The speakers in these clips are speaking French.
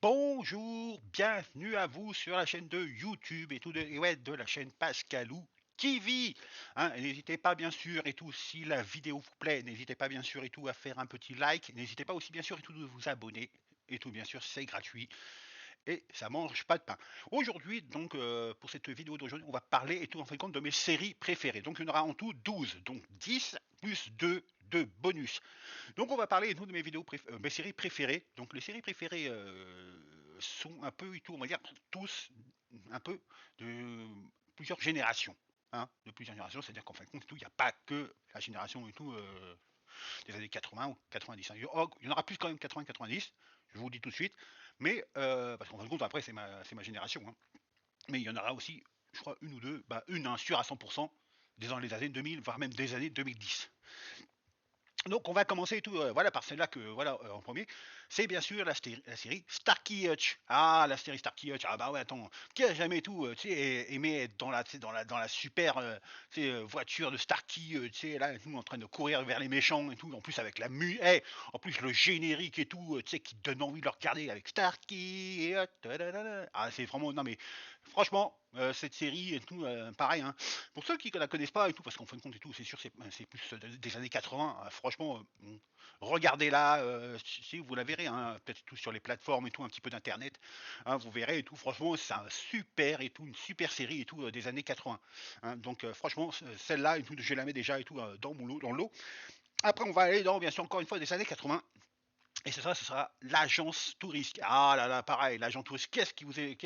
Bonjour, bienvenue à vous sur la chaîne de YouTube et tout et ouais, de la chaîne Pascalou TV. Hein, et n'hésitez pas bien sûr et tout, si la vidéo vous plaît, n'hésitez pas bien sûr et tout à faire un petit like. N'hésitez pas aussi bien sûr et tout de vous abonner. Et tout bien sûr, c'est gratuit et ça mange pas de pain. Aujourd'hui, donc, pour cette vidéo d'aujourd'hui, on va parler et tout en fin de compte de mes séries préférées. Donc il y en aura en tout 12, donc 10 plus 2 de bonus. Donc on va parler nous de mes séries préférées. Donc les séries préférées sont un peu et tout, on va dire tous un peu de plusieurs générations. Hein, de plusieurs générations, c'est-à-dire qu'en fin de compte, il n'y a pas que la génération et tout des années 80 ou 90. Hein. Il y en aura plus quand même 80-90, je vous le dis tout de suite. Mais parce qu'en fin de compte, après, c'est ma génération. Hein. Mais il y en aura aussi, je crois, une ou deux, bah, une hein, sûre à 100%, dans les années 2000, voire même des années 2010. Donc on va commencer tout, voilà, par celle-là que voilà en premier. C'est bien sûr la série Starkey Hutch. Ah, la série Starkey Hutch. Ah bah ouais, attends, qui a jamais tout, tu sais, aimé être dans la super, tu sais, voiture de Starkey, tu sais, là, nous en train de courir vers les méchants et tout. En plus avec en plus le générique et tout, tu sais, qui te donne envie de le regarder avec Starkey Hutch. Ah, c'est vraiment, non mais franchement, cette série et tout, pareil. Hein, pour ceux qui ne la connaissent pas et tout, parce qu'en fin de compte et tout, c'est sûr, c'est plus des années 80. Franchement, regardez-la, si vous la verrez, hein, peut-être tout sur les plateformes et tout, un petit peu d'internet, hein, vous verrez et tout. Franchement, c'est un super et tout, une super série et tout des années 80. Hein, donc franchement, celle-là et tout, je la mets déjà et tout dans le lot. Après, on va aller dans, bien sûr, encore une fois, des années 80. Et ce sera l'agence touriste. Ah là là, pareil, l'agent touriste. Qu'est-ce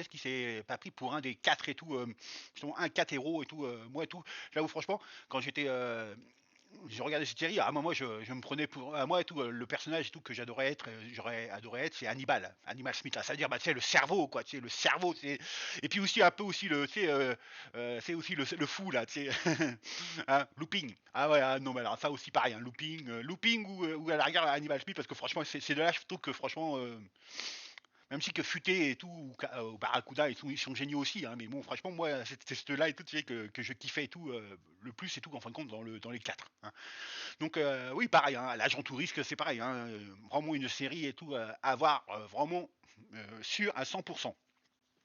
qui s'est pas pris pour un des quatre et tout, justement, un quatre héros et tout, moi et tout. Là où franchement, quand j'ai regardé cette série, moi je me prenais pour moi et tout le personnage et tout que j'aurais adoré être, c'est Hannibal Smith. Ça veut dire bah tu sais le cerveau quoi, tu sais le cerveau, et puis aussi un peu aussi c'est aussi le fou là, tu sais, hein, Looping. Ah ouais, ah non mais alors ça aussi pareil, hein, Looping ou à la rigueur Hannibal Smith parce que franchement c'est de là je trouve que franchement même si que Futé et tout, ou Barracuda et tout, ils sont géniaux aussi, hein, mais bon, franchement, moi, c'est ceux-là et tout, tu sais, que je kiffais et tout, le plus et tout, en fin de compte, dans les quatre. Hein. Donc, oui, pareil, hein, l'agent touriste, c'est pareil, hein, vraiment une série et tout, à voir vraiment sûr à 100%.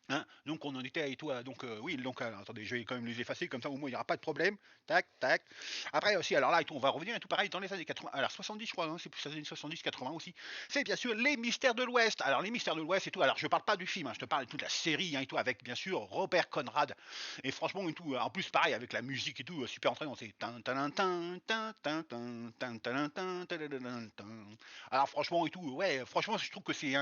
Hein, donc on en était et tout, donc oui, donc attendez, je vais quand même les effacer, comme ça au moins il n'y aura pas de problème. Tac, tac. Après aussi, alors là, et tout, on va revenir et tout pareil dans les années 80, alors 70 je crois, hein, c'est plus les années 70-80 aussi. C'est bien sûr les Mystères de l'Ouest. Alors les Mystères de l'Ouest et tout, alors je parle pas du film, hein, je te parle de toute la série hein, et tout, avec bien sûr Robert Conrad. Et franchement et tout, en plus pareil avec la musique et tout, super entraînant, c'est alors franchement et tout, ouais, franchement je trouve que c'est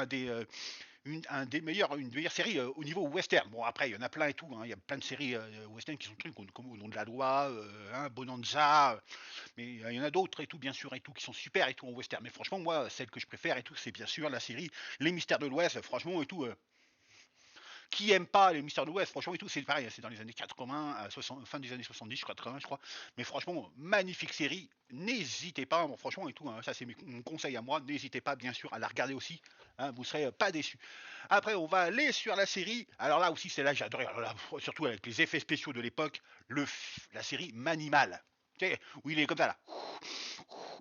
une des meilleures séries au niveau western. Bon, après, il y en a plein et tout. Hein. Il y a plein de séries western qui sont trucs comme Au nom de la loi, hein, Bonanza. Mais il y en a d'autres et tout, bien sûr, et tout, qui sont super et tout en western. Mais franchement, moi, celle que je préfère et tout, c'est bien sûr la série Les Mystères de l'Ouest. Franchement, et tout, qui aime pas les Mystères de l'Ouest, franchement et tout, c'est pareil, c'est dans les années 80, 60, fin des années 70, 80, je crois. Mais franchement, magnifique série. N'hésitez pas, bon, franchement et tout, hein, ça c'est mon conseil à moi. N'hésitez pas, bien sûr, à la regarder aussi. Hein, vous serez pas déçus. Après, on va aller sur la série. Alors là aussi, c'est là j'adorais. Alors là, surtout avec les effets spéciaux de l'époque, la série Manimal. Tu sais, où il est comme ça là.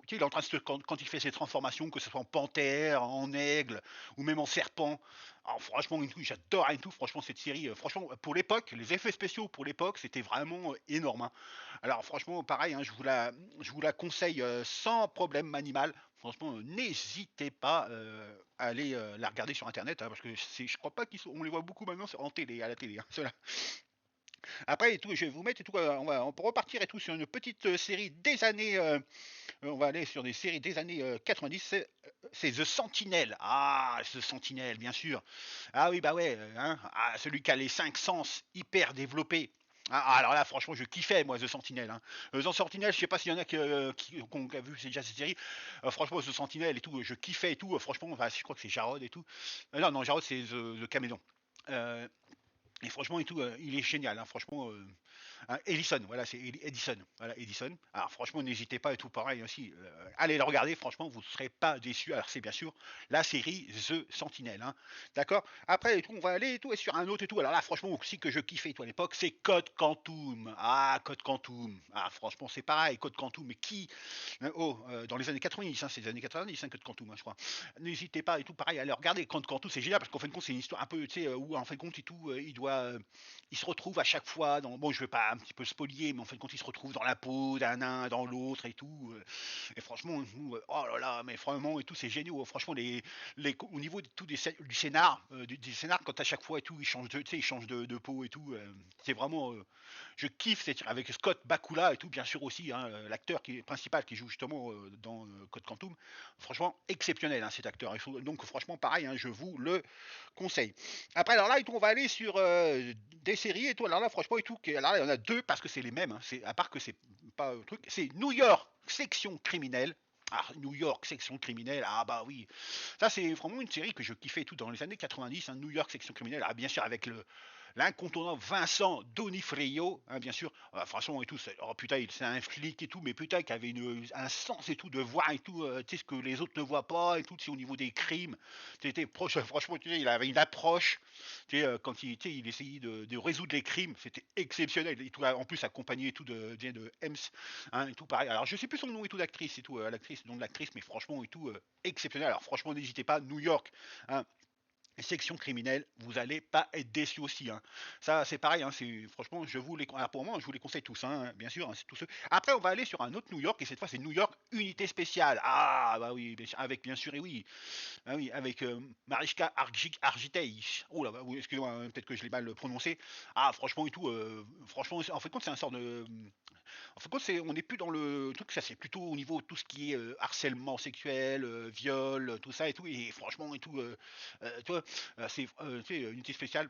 Tu sais, il est en train de quand il fait ses transformations, que ce soit en panthère, en aigle ou même en serpent. Alors franchement, j'adore et tout. Franchement, cette série, franchement, pour l'époque, les effets spéciaux pour l'époque, c'était vraiment énorme. Hein. Alors franchement, pareil, hein, je vous la conseille sans problème, Manimal. Franchement, n'hésitez pas à aller la regarder sur internet, hein, parce que je crois pas on les voit beaucoup maintenant en télé, à la télé. Hein, après, et tout, je vais vous mettre et tout, on peut repartir et tout sur une petite série des années on va aller sur des séries des années 90. C'est The Sentinel. Ah, The Sentinel, bien sûr. Ah oui, bah ouais, hein, celui qui a les 5 sens hyper développés. Alors là, franchement, je kiffais, moi, The Sentinel. Hein. The Sentinel, je sais pas s'il y en a qui ont vu déjà cette série. Franchement, The Sentinel et tout, je kiffais et tout. Franchement, bah, je crois que c'est Jarod et tout. Non, non, Jarod, c'est The Caméléon. Euh, Et franchement et tout, il est génial, hein, franchement. Edison, voilà, c'est Edison. Voilà, Edison. Alors franchement, n'hésitez pas et tout pareil aussi. Allez le regarder, franchement, vous ne serez pas déçus. Alors c'est bien sûr la série The Sentinel, hein. D'accord. Après et tout, on va aller et tout et sur un autre et tout. Alors là, franchement aussi que je kiffais et tout à l'époque, c'est Code Quantum. Ah, Code Quantum. Ah, franchement, c'est pareil, Code Quantum. Mais qui dans les années 90, hein, c'est les années 90, hein, Code Quantum, hein, je crois. N'hésitez pas et tout pareil à aller regarder Code Quantum, c'est génial parce qu'en fin de compte, c'est une histoire un peu, tu sais, où en fin de compte et tout, il se retrouve à chaque fois dans, bon, je vais pas un petit peu spolier, mais en fin de compte, il se retrouve dans la peau d'un, dans l'autre et tout. Et franchement, oh là là, mais vraiment et tout, c'est génial. Franchement, au niveau de, tout du scénar, du scénar, quand à chaque fois et tout, il change de, tu sais, il change de peau et tout. C'est vraiment, je kiffe avec Scott Bakula et tout, bien sûr aussi, hein, l'acteur principal qui joue justement dans Code Quantum. Franchement, exceptionnel, hein, cet acteur. Donc franchement, pareil, hein, je vous le conseille. Après, alors là, et tout, on va aller sur des séries et tout. Alors là, franchement, et tout, alors là, il y en a deux parce que c'est les mêmes. Hein, à part que c'est pas un truc. C'est New York, section criminelle. Ah, New York, section criminelle, ah bah oui. Ça, c'est vraiment une série que je kiffais tout dans les années 90, hein, New York, section criminelle. Ah, bien sûr, avec l'incontournable Vincent Donifrio, hein, bien sûr. Ah, franchement, et tout, oh putain, c'est un flic et tout, mais putain, qui avait un sens et tout de voir et tout, tu sais, ce que les autres ne voient pas et tout, c'est au niveau des crimes. C'était proche, franchement, tu sais, il avait une approche, tu sais, quand il, tu sais, il essayait de résoudre les crimes, c'était exceptionnel. Et tout, en plus, accompagné et tout de Ems, hein, et tout pareil. Alors, je sais plus son nom et tout d'actrice et tout, l'actrice, le nom de l'actrice, mais franchement, et tout, exceptionnel. Alors, franchement, n'hésitez pas, New York, hein, section criminelle, vous allez pas être déçus aussi, hein. Ça, c'est pareil, hein, franchement, alors pour moi, je vous les conseille tous, hein, bien sûr, hein, c'est tous ceux. Après, on va aller sur un autre New York, et cette fois, c'est New York Unité Spéciale. Ah, bah oui, avec, bien sûr, et oui, ah oui, avec Mariska Argitei. Oh là, bah, oui, excusez-moi, hein, peut-être que je l'ai mal prononcé. Ah, franchement, et tout, franchement, en fait, compte, c'est un sort de. En fait, compte, on n'est plus dans le truc, ça, c'est plutôt au niveau de tout ce qui est harcèlement sexuel, viol, tout ça et tout. Et franchement, et tout, tu vois, c'est tu sais, unité spéciale.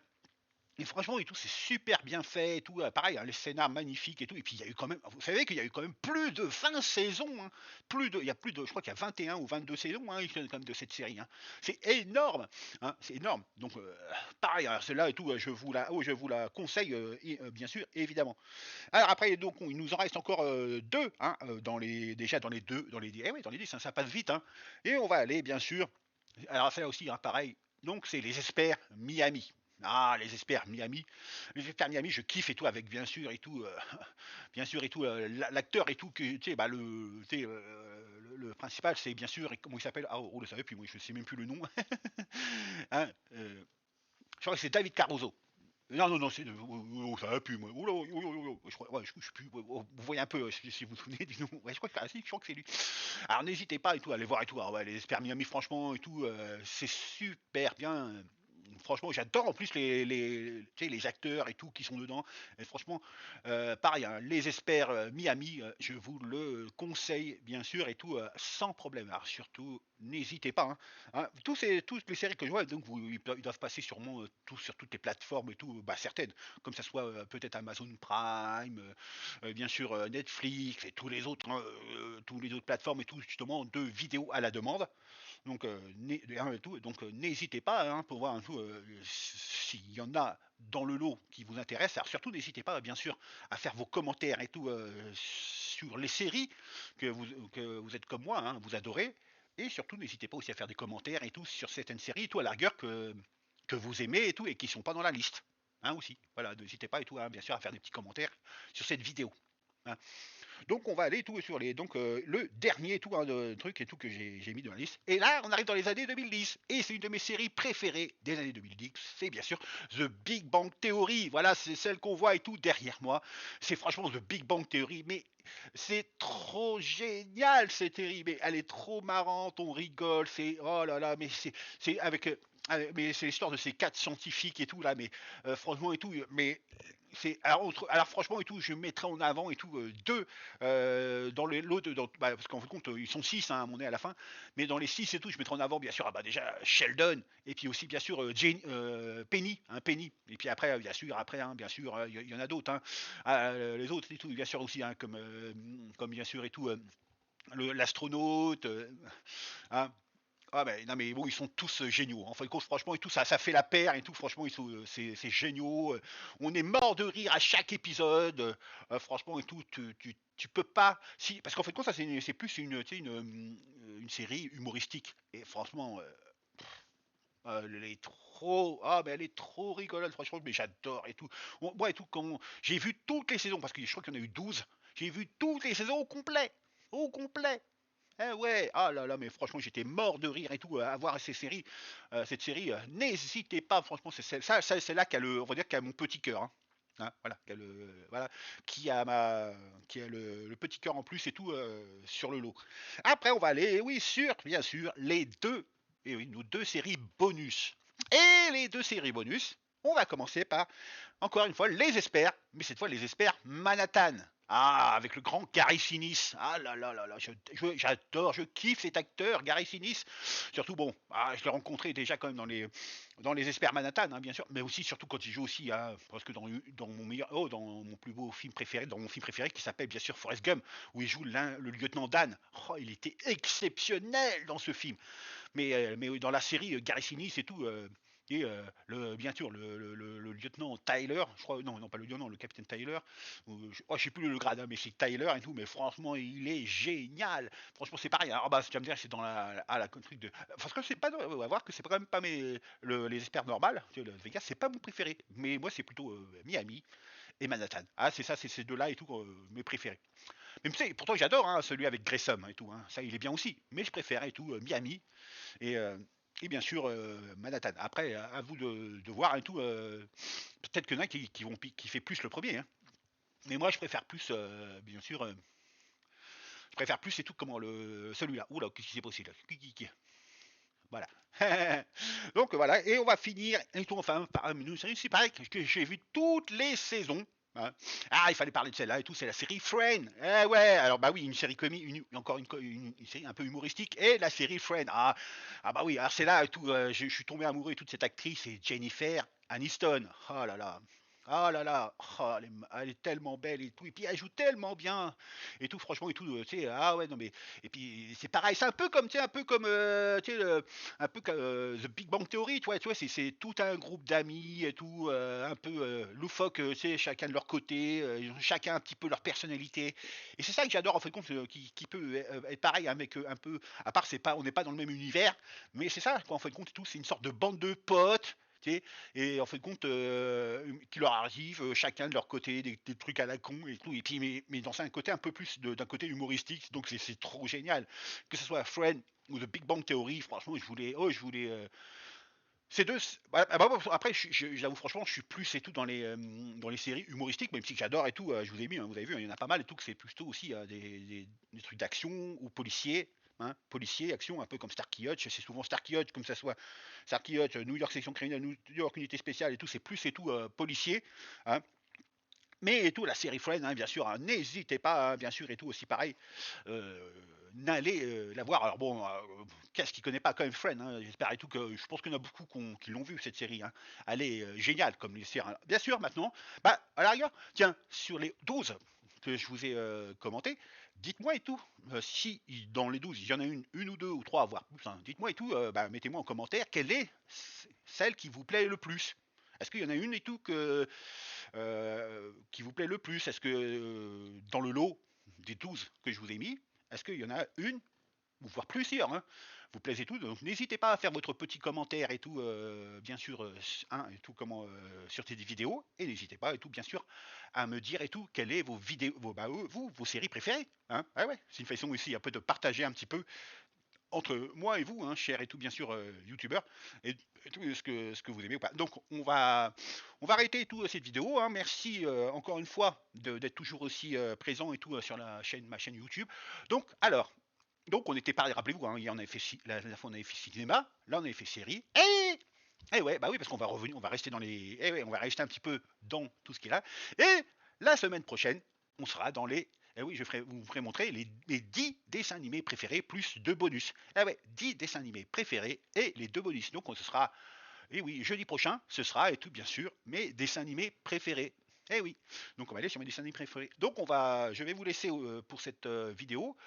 Et franchement, et tout, c'est super bien fait et tout. Pareil, hein, les scénars magnifiques et tout. Et puis, il y a eu quand même, vous savez qu'il y a eu quand même plus de 20 saisons, hein. Il y a plus de, je crois qu'il y a 21 ou 22 saisons, hein, quand même de cette série, hein. C'est énorme, hein, c'est énorme. Donc, pareil, alors celle-là et tout, je vous la conseille, bien sûr, évidemment. Alors après, donc, il nous en reste encore deux, hein, déjà dans les deux, eh ouais, dans les 10, hein, ça passe vite, hein. Et on va aller, bien sûr. Alors, ça aussi, hein, pareil. Donc, c'est les experts Miami. Ah, les experts Miami. Les experts Miami, je kiffe et tout, avec bien sûr et tout, bien sûr et tout, l'acteur et tout, que, tu sais, bah, tu sais, le principal, c'est bien sûr, comment il s'appelle? Ah, on le savait, puis moi, je sais même plus le nom. Hein, je crois que c'est David Caruso. Non, non, non, ça va plus, moi. Oula, oula, oula, oula. Je crois, ouais, je sais plus, vous voyez un peu, si vous vous souvenez du nom. Ouais, je crois que, si, je crois que c'est lui. Alors n'hésitez pas et tout, à aller voir et tout. Alors, ouais, les experts Miami, franchement, et tout, c'est super bien. Franchement, j'adore en plus tu sais, les acteurs et tout qui sont dedans. Et franchement, pareil, hein, les experts Miami, je vous le conseille bien sûr et tout, sans problème. Alors surtout, n'hésitez pas, hein. Hein, toutes les séries que je vois, donc ils doivent passer sûrement sur toutes les plateformes et tout, bah, certaines, comme ça soit peut-être Amazon Prime, bien sûr Netflix et tous les autres plateformes et tout, justement, de vidéos à la demande. Donc, n'hésitez pas, hein, pour voir un peu s'il y en a dans le lot qui vous intéresse. Alors surtout, n'hésitez pas, bien sûr, à faire vos commentaires et tout sur les séries que vous êtes comme moi, hein, vous adorez. Et surtout, n'hésitez pas aussi à faire des commentaires et tout sur certaines séries et tout, à la rigueur que vous aimez et tout, et qui ne sont pas dans la liste. Hein, aussi. Voilà, n'hésitez pas et tout, hein, bien sûr, à faire des petits commentaires sur cette vidéo. Hein. Donc on va aller tout sur le dernier tout truc et tout que j'ai mis dans la liste. Et là, on arrive dans les années 2010 et c'est une de mes séries préférées des années 2010. C'est bien sûr The Big Bang Theory. Voilà, c'est celle qu'on voit et tout derrière moi. C'est franchement The Big Bang Theory, mais c'est trop génial cette série. Mais elle est trop marrante, on rigole. C'est oh là là, mais c'est avec mais c'est l'histoire de ces quatre scientifiques et tout là, mais franchement et tout, mais alors franchement et tout, je mettrai en avant et tout deux dans l'autre, parce qu'en fin de compte ils sont six hein, à mon nez à la fin, mais dans les six et tout, je mettrai en avant bien sûr déjà Sheldon et puis aussi bien sûr Penny, hein, Penny, et puis après bien sûr après hein, bien sûr il y en a d'autres hein, les autres et tout bien sûr aussi hein, comme bien sûr et tout l'astronaute hein, Ah ben non mais bon, ils sont tous géniaux. En fin de compte, franchement et tout, ça fait la paire et tout. Franchement, c'est géniaux. On est mort de rire à chaque épisode. Franchement et tout, tu peux pas. Si, parce qu'en fait, ça c'est plus tu sais, une série humoristique. Et franchement, elle est trop, ah ben elle est trop rigolote. Franchement, mais j'adore et tout. Moi et tout, quand j'ai vu toutes les saisons, parce que je crois qu'il y en a eu 12. J'ai vu toutes les saisons au complet, au complet. Eh ouais, ah là là, mais franchement, j'étais mort de rire et tout à voir cette série. N'hésitez pas, franchement, c'est là qu'elle, on va dire qu'elle a mon petit cœur. Hein. Hein, voilà, voilà, qui a le petit cœur en plus et tout sur le lot. Après, on va aller, oui, bien sûr, et oui, nos deux séries bonus. Et les deux séries bonus, on va commencer par encore une fois, les experts, mais cette fois les experts Manhattan. Ah, avec le grand Gary Sinise. Ah là là là là, j'adore, je kiffe cet acteur, Gary Sinise. Surtout, bon, je l'ai rencontré déjà quand même dans les experts Manhattan, hein, bien sûr, mais aussi, surtout quand il joue aussi, hein, parce que dans mon plus beau film préféré, dans mon film préféré qui s'appelle bien sûr Forrest Gump, où il joue le lieutenant Dan. Oh, il était exceptionnel dans ce film. Mais dans la série Gary Sinise et tout, bien sûr le lieutenant Tyler, je crois, non, non pas le lieutenant, le capitaine Tyler, je sais plus le grade, hein, mais c'est Tyler et tout, mais franchement il est génial. Franchement c'est pareil, hein. Ah bah tu vas me dire c'est dans la truc de, parce que c'est pas, on va voir que c'est quand même pas les experts normales, tu sais, le Vegas c'est pas mon préféré, mais moi c'est plutôt Miami et Manhattan. Ah c'est ça, c'est ces deux là et tout mes préférés. Même tu sais, pourtant j'adore hein, celui avec Grayson et tout, hein. Ça il est bien aussi, mais je préfère et tout Miami et, euh, et bien sûr Manhattan. Après, à vous de voir et tout. Peut-être qu'il y en a qui fait plus le premier. Hein. Mais moi, je préfère plus, bien sûr, je préfère plus et tout comment celui-là. Oula, qu'est-ce qui s'est passé là? Voilà. Donc voilà, et on va finir et tout, enfin par une série, c'est pareil que j'ai vu toutes les saisons. Hein. Ah, il fallait parler de celle-là et tout, c'est la série Friends. Eh ouais, alors bah oui, une série comique, encore une série un peu humoristique, et la série Friends. Ah bah oui, alors c'est là et tout, je suis tombé amoureux et toute cette actrice, c'est Jennifer Aniston. Oh là là. Oh là là, oh, elle est tellement belle et tout, et puis elle joue tellement bien et tout, franchement et tout, tu sais, ah ouais non mais et puis c'est pareil, c'est un peu comme, tu sais, tu sais, un peu comme The Big Bang Theory, tu vois, c'est tout un groupe d'amis et tout, un peu loufoque, tu sais, chacun de leur côté, ils ont chacun un petit peu leur personnalité. Et c'est ça que j'adore en fait compte, qui peut être pareil avec un peu, à part c'est pas, on n'est pas dans le même univers, mais c'est ça, quoi, en fait compte, tout, c'est une sorte de bande de potes. Tu sais, et en fait compte, qui leur arrive chacun de leur côté des trucs à la con et tout, et puis mais dans un côté un peu plus d'un côté humoristique, donc c'est trop génial que ce soit Friend ou The Big Bang Theory. Franchement, je voulais ces deux. Après, j'avoue franchement, je suis plus et tout dans les séries humoristiques, même si j'adore et tout. Je vous ai mis, hein, vous avez vu, hein, il y en a pas mal et tout, que c'est plutôt aussi des trucs d'action ou policiers. Hein, policier, action, un peu comme Starkey Hutch, c'est souvent Starkey Hutch, comme ça soit Starkey Hutch, New York section criminelle, New York unité spéciale et tout, c'est plus et tout policier. Hein. Mais et tout, la série Friends, hein, bien sûr, hein, n'hésitez pas, hein, bien sûr, et tout aussi pareil, euh, n'allez la voir. Alors bon, qu'est-ce qui connaît pas quand même Friends, hein, j'espère et tout que je pense qu'il y en a beaucoup qui l'ont vu cette série. Hein. Elle est géniale comme les séries. Hein. Bien sûr, maintenant, bah à la rigueur, tiens, sur les 12 que je vous ai commenté, dites-moi et tout, si dans les 12 il y en a une ou deux ou trois, voire plus, hein, dites-moi et tout, bah, mettez-moi en commentaire quelle est celle qui vous plaît le plus. Est-ce qu'il y en a une et tout qui vous plaît le plus? Est-ce que dans le lot des 12 que je vous ai mis, est-ce qu'il y en a une, ou voire plusieurs, hein, vous plaisent et tout? Donc n'hésitez pas à faire votre petit commentaire et tout, bien sûr, hein, et tout comment sur ces vidéos, et n'hésitez pas et tout, bien sûr, à me dire et tout quelles est vos vidéos, vos séries préférées. Hein. Ah ouais, c'est une façon aussi un peu de partager un petit peu entre moi et vous, hein, cher et tout, bien sûr, youtubeur, et tout ce que vous aimez ou pas. Donc, on va arrêter tout cette vidéo. Hein. Merci encore une fois d'être toujours aussi présent et tout sur ma chaîne YouTube. Donc, donc on n'était pas, rappelez-vous, hein, hier on avait fait la dernière fois on avait fait cinéma, là on avait fait série, et ouais, bah oui, parce qu'on va revenir, on va rester ouais, on va rester un petit peu dans tout ce qui est là. Et la semaine prochaine, on sera dans les, oui, vous ferez montrer les 10 dessins animés préférés plus 2 bonus. Eh ouais, 10 dessins animés préférés et les 2 bonus. Donc ce sera, et oui, jeudi prochain, ce sera, et tout bien sûr, mes dessins animés préférés. Eh oui, donc on va aller sur mes dessins animés préférés. Donc je vais vous laisser pour cette vidéo.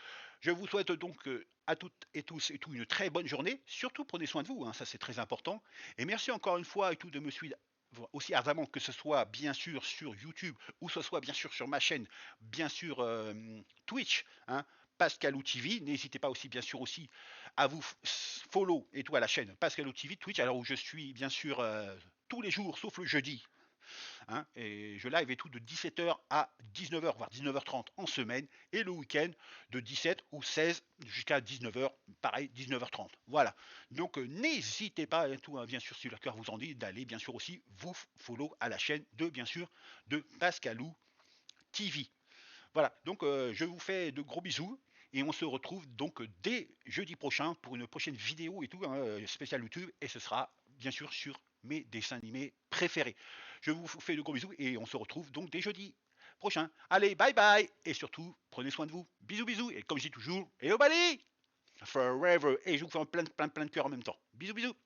Je vous souhaite donc à toutes et tous et tout une très bonne journée. Surtout prenez soin de vous, hein, ça c'est très important. Et merci encore une fois et tout de me suivre aussi ardemment, que ce soit bien sûr sur YouTube ou ce soit bien sûr sur ma chaîne, bien sûr Twitch, hein, Pascalou TV. N'hésitez pas aussi bien sûr aussi à vous follow et tout à la chaîne Pascalou TV Twitch, alors où je suis bien sûr tous les jours sauf le jeudi, hein, et je live et tout de 17h à 19h, voire 19h30 en semaine, et le week-end de 17 ou 16 jusqu'à 19h, pareil, 19h30. Voilà. Donc n'hésitez pas, tout, hein, bien sûr, si le cœur vous en dit, d'aller bien sûr aussi vous follow à la chaîne de, bien sûr, de Pascalou TV. Voilà, donc je vous fais de gros bisous. Et on se retrouve donc dès jeudi prochain pour une prochaine vidéo et tout, hein, spécial YouTube. Et ce sera bien sûr sur mes dessins animés préférés. Je vous fais de gros bisous et on se retrouve donc dès jeudi prochain. Allez, bye bye. Et surtout, prenez soin de vous. Bisous, bisous. Et comme je dis toujours, hello buddy, forever. Et je vous fais plein de cœurs en même temps. Bisous, bisous.